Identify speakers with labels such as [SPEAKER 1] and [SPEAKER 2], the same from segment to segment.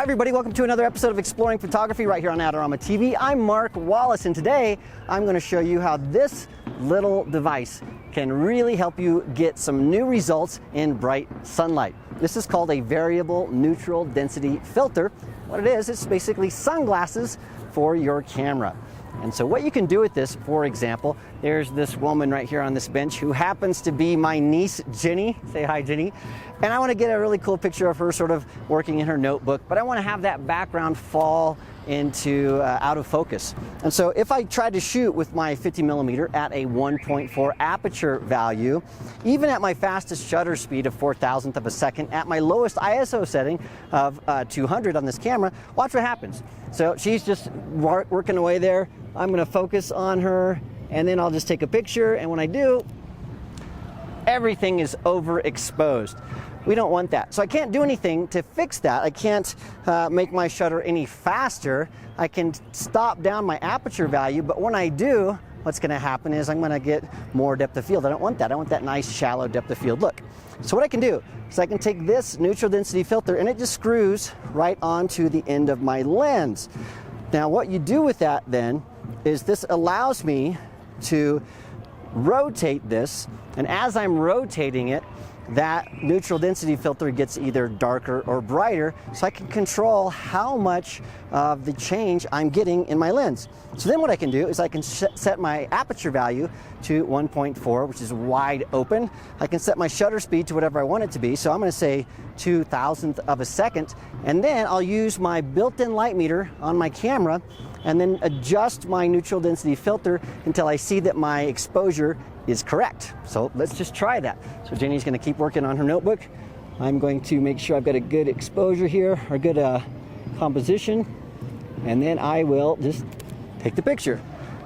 [SPEAKER 1] everybody, welcome to another episode of Exploring Photography right here on Adorama TV. I'm Mark Wallace, and today I'm going to show you how this little device can really help you get some new results in bright sunlight. This is called a variable neutral density filter. What it is, it's basically sunglasses for your camera. And so what you can do with this, for example, there's this woman right here on this bench who happens to be my niece, Jenny. Say hi, Jenny. And I want to get a really cool picture of her sort of working in her notebook, but I want to have that background fall into out of focus. And so if I try to shoot with my 50mm at a 1.4 aperture value, even at my fastest shutter speed of 4,000th of a second, at my lowest ISO setting of 200 on this camera, watch what happens. So she's just working away there. I'm going to focus on her, and then I'll just take a picture, and when I do, everything is overexposed. We don't want that. So I can't do anything to fix that. I can't make my shutter any faster. I can stop down my aperture value, but when I do, what's going to happen is I'm going to get more depth of field. I don't want that. I want that nice shallow depth of field look. So what I can do is I can take this neutral density filter, and it just screws right onto the end of my lens. Now what you do with that then is this allows me to rotate this, and as I'm rotating it, that neutral density filter gets either darker or brighter, so I can control how much of the change I'm getting in my lens. So then what I can do is I can set my aperture value to 1.4, which is wide open. I can set my shutter speed to whatever I want it to be, so I'm going to say 2,000th of a second, and then I'll use my built-in light meter on my camera and then adjust my neutral density filter until I see that my exposure is correct. So let's just try that. So Jenny's going to keep working on her notebook. I'm going to make sure I've got a good exposure here, or good composition, and then I will just take the picture.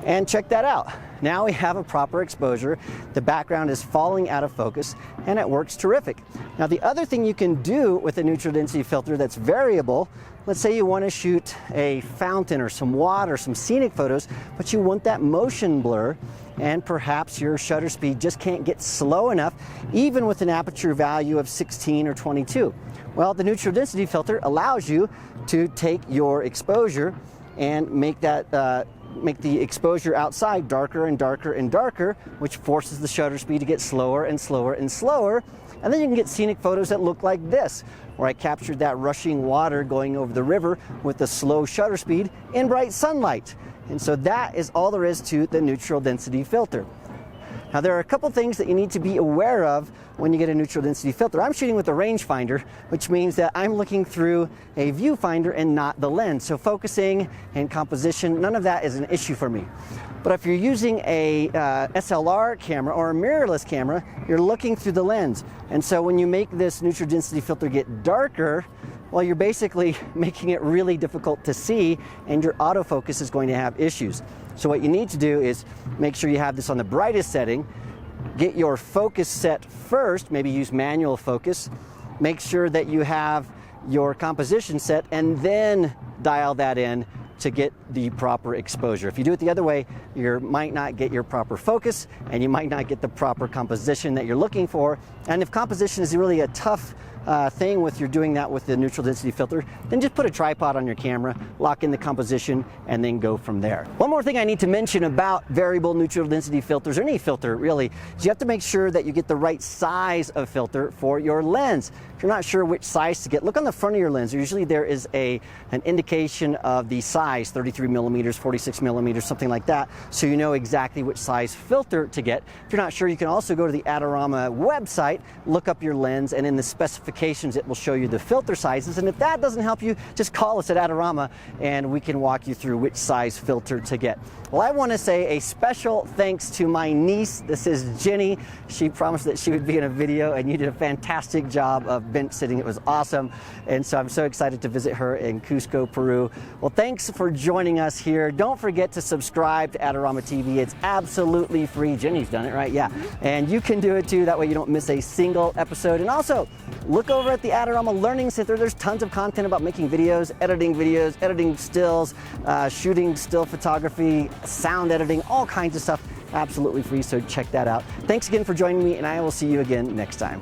[SPEAKER 1] And check that out. Now we have a proper exposure. The background is falling out of focus, and it works terrific. Now the other thing you can do with a neutral density filter that's variable, let's say you want to shoot a fountain or some water, some scenic photos, but you want that motion blur, and perhaps your shutter speed just can't get slow enough, even with an aperture value of 16 or 22. Well, the neutral density filter allows you to take your exposure and make that make the exposure outside darker and darker and darker, which forces the shutter speed to get slower and slower and slower. And then you can get scenic photos that look like this, where I captured that rushing water going over the river with a slow shutter speed in bright sunlight. And so that is all there is to the neutral density filter. Now there are a couple things that you need to be aware of when you get a neutral density filter. I'm shooting with a rangefinder, which means that I'm looking through a viewfinder and not the lens. So focusing and composition, none of that is an issue for me. But if you're using a SLR camera or a mirrorless camera, you're looking through the lens. And so when you make this neutral density filter get darker, well, you're basically making it really difficult to see, and your autofocus is going to have issues. So what you need to do is make sure you have this on the brightest setting, get your focus set first, maybe use manual focus, make sure that you have your composition set, and then dial that in to get the proper exposure. If you do it the other way, you might not get your proper focus, and you might not get the proper composition that you're looking for. And if composition is really a tough thing with you're doing that with the neutral density filter, then just put a tripod on your camera, lock in the composition, and then go from there. One more thing I need to mention about variable neutral density filters, or any filter really, is you have to make sure that you get the right size of filter for your lens. If you're not sure which size to get, look on the front of your lens. Usually there is an indication of the size, 33mm, 46mm, something like that, so you know exactly which size filter to get. If you're not sure, you can also go to the Adorama website, look up your lens, and in the specifications it will show you the filter sizes. And if that doesn't help you, just call us at Adorama and we can walk you through which size filter to get. Well, I want to say a special thanks to my niece. This is Jenny. She promised that she would be in a video, and you did a fantastic job of bench sitting. It was awesome, and so I'm so excited to visit her in Cusco, Peru. Well, thanks for joining us here. Don't forget to subscribe to Adorama TV. It's absolutely free. Jenny's done it, right? Yeah. And you can do it too. That way you don't miss a single episode. And also, look over at the Adorama Learning Center. There's tons of content about making videos, editing stills, shooting still photography, sound editing, all kinds of stuff, absolutely free, so check that out. Thanks again for joining me, and I will see you again next time.